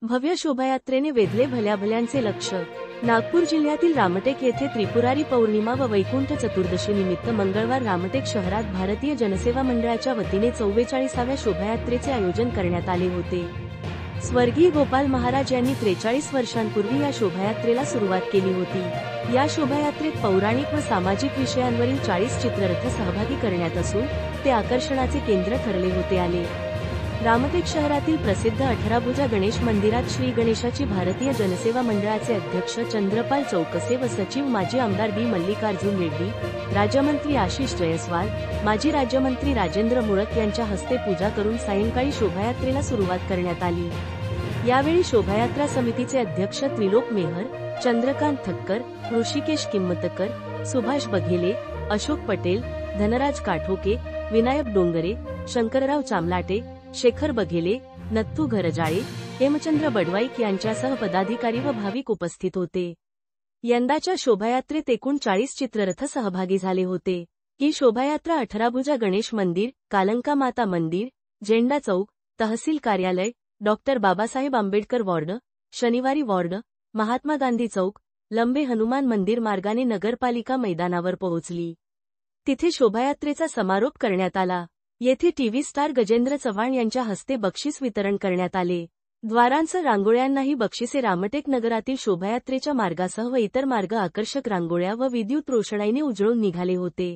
भव्य शोभायात्रेने वेधले भल्याभल्यांचे लक्ष। नागपूर जिल्ह्यातील रामटेक येथे त्रिपुरारी पौर्णिमा व वैकुंठ चतुर्दशी निमित्त मंगळवार रामटेक शहरात भारतीय जनसेवा मंडळाच्या वतीने 44व्या शोभायात्रेचे आयोजन करण्यात आले होते। स्वर्गीय गोपाल महाराज यांनी 43 वर्षांपूर्वी या शोभायात्रेला सुरुवात केली होती। या शोभायात्रेत पौराणिक व सामाजिक विषयांवरील 40 चित्ररथ सहभागी करण्यात असून ते आकर्षणाचे केंद्र ठरले होते। रामटेक शहरातील प्रसिद्ध 18 भुजा गणेश मंदिरात श्री गणेशाची भारतीय जनसेवा मंडळाचे अध्यक्ष चंद्रपाल चौकसे व सचिव माजी आमदार बी मल्लिकार्जुन रेड्डी, राज्यमंत्री आशिष जयस्वाल, माजी राज्यमंत्री राजेंद्र मुळक यांच्या हस्ते पूजा करून सायंकाळी शोभायात्रेला सुरुवात करण्यात आली। यावेळी शोभायात्रा समितीचे अध्यक्ष त्रिलोक मेहर, चंद्रकांत ठक्कर, ऋषिकेश किंमतकर, सुभाष बघेले, अशोक पटेल, धनराज काठोके, विनायक डोंगरे, शंकरराव चामलाटे, शेखर बघेले, नत्थू घरजाळे, हेमचंद्र बडवाईक यांच्यासह पदाधिकारी व भाविक उपस्थित होते। यंदाच्या शोभायात्रेत एकूण 40 चित्ररथ सहभागी झाले होते। ही शोभायात्रा 18 भुजा गणेश मंदिर, कालंका माता मंदिर, झेंडा चौक, तहसील कार्यालय, डॉ. बाबासाहेब आंबेडकर वॉर्ड, शनिवारी वॉर्ड, महात्मा गांधी चौक, लंबे हनुमान मंदिर मार्गाने नगरपालिका मैदानावर पोहोचली। तिथे शोभायात्रेचा समारोप करण्यात आला। येथे टीव्ही स्टार गजेंद्र चव्हाण यांच्या हस्ते बक्षीस वितरण करण्यात आले। द्वारांसह रांगोळ्यांनाही बक्षिसे। रामटेक नगरातील शोभायात्रेच्या मार्गासह व इतर मार्ग आकर्षक रांगोळ्या व विद्युत रोषणाईने उजळून निघाले होते।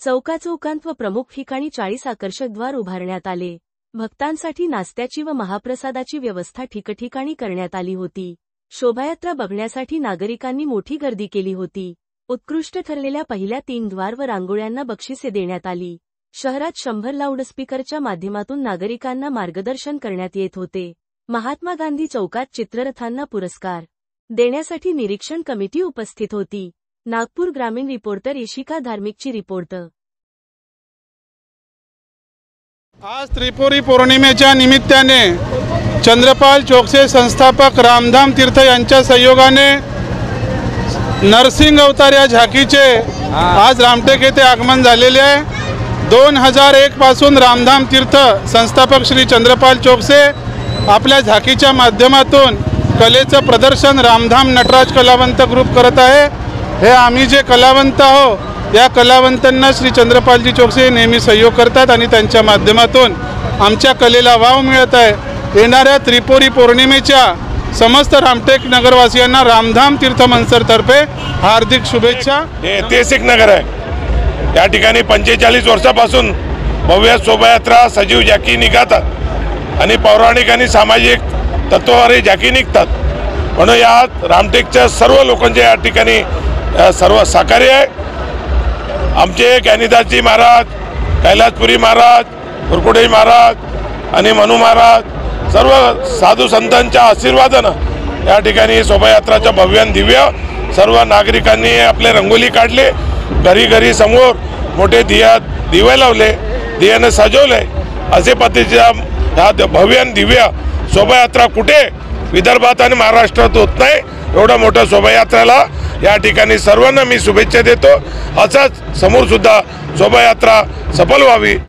चौकाचौकांत व प्रमुख ठिकाणी 40 आकर्षक द्वार उभारण्यात आले। भक्तांसाठी नाश्त्याची व महाप्रसादाची व्यवस्था ठिकठिकाणी करण्यात आली होती। शोभायात्रा बघण्यासाठी नागरिकांनी मोठी गर्दी केली होती। उत्कृष्ट ठरलेल्या पहिल्या 3 द्वार व रांगोळ्यांना बक्षिसे देण्यात आली। शहरात 100 लाऊडस्पीकरच्या माध्यमातून नागरिकांना मार्गदर्शन करण्यात येत होते। महात्मा गांधी चौकात चित्ररथांना पुरस्कार देण्यासाठी निरीक्षण कमिटी उपस्थित होती। नागपूर ग्रामीण रिपोर्टर इशिका धार्मिकची रिपोर्ट। आज त्रिपुरी पौर्णिमेच्या निमित्ताने चंद्रपाल चौकसे संस्थापक रामधाम तीर्थ यांच्या सहयोगाने नरसिंह अवतार या झाकीचे आज रामटेक येथे आगमन झालेले आहे। 2001 पासून रामधाम तीर्थ संस्थापक श्री चंद्रपाल चौकसे आपल्या झाकीच्या माध्यमातून कलेचं प्रदर्शन रामधाम नटराज कलावंत ग्रुप करत आहे। हे आम्ही जे कलावंत आहो या कलावंतांना श्री चंद्रपालजी चौकसे नेहमी सहयोग करतात आणि त्यांच्या माध्यमातून आमच्या कलेला वाव मिळत आहे। येणाऱ्या त्रिपुरी पौर्णिमेच्या समस्त रामटेक नगरवासियांना रामधाम तीर्थ मनसरतर्फे हार्दिक शुभेच्छा। हे ऐतिहासिक नगर आहे। या ठिकाणी 45 वर्षापासून भव्य शोभायात्रा सजीव झाकी निघतात आणि पौराणिक आणि सामाजिक तत्वावरील झाकी निघतात। म्हणून यात रामटेकच्या सर्व लोकांचे या ठिकाणी सर्व सहकार्य आहे। आमचे ज्ञानीदासजी महाराज, कैलासपुरी महाराज, कुरकुडे महाराज आणि मनु महाराज सर्व साधू संतांच्या आशीर्वादानं या ठिकाणी शोभायात्राच्या भव्य दिव्य सर्व नागरिकांनी आपले रंगोली काढले। घरी घरी समोर मोठे दिवे लावले, दिव्याने सजवले। असे पद्धतीच्या ह्या भव्य दिव्य शोभायात्रा कुठे विदर्भात आणि महाराष्ट्रात होत नाही। एवढा मोठा शोभायात्रेला या ठिकाणी सर्वांना मी शुभेच्छा देतो। असाच समोर सुद्धा शोभायात्रा सफल व्हावी।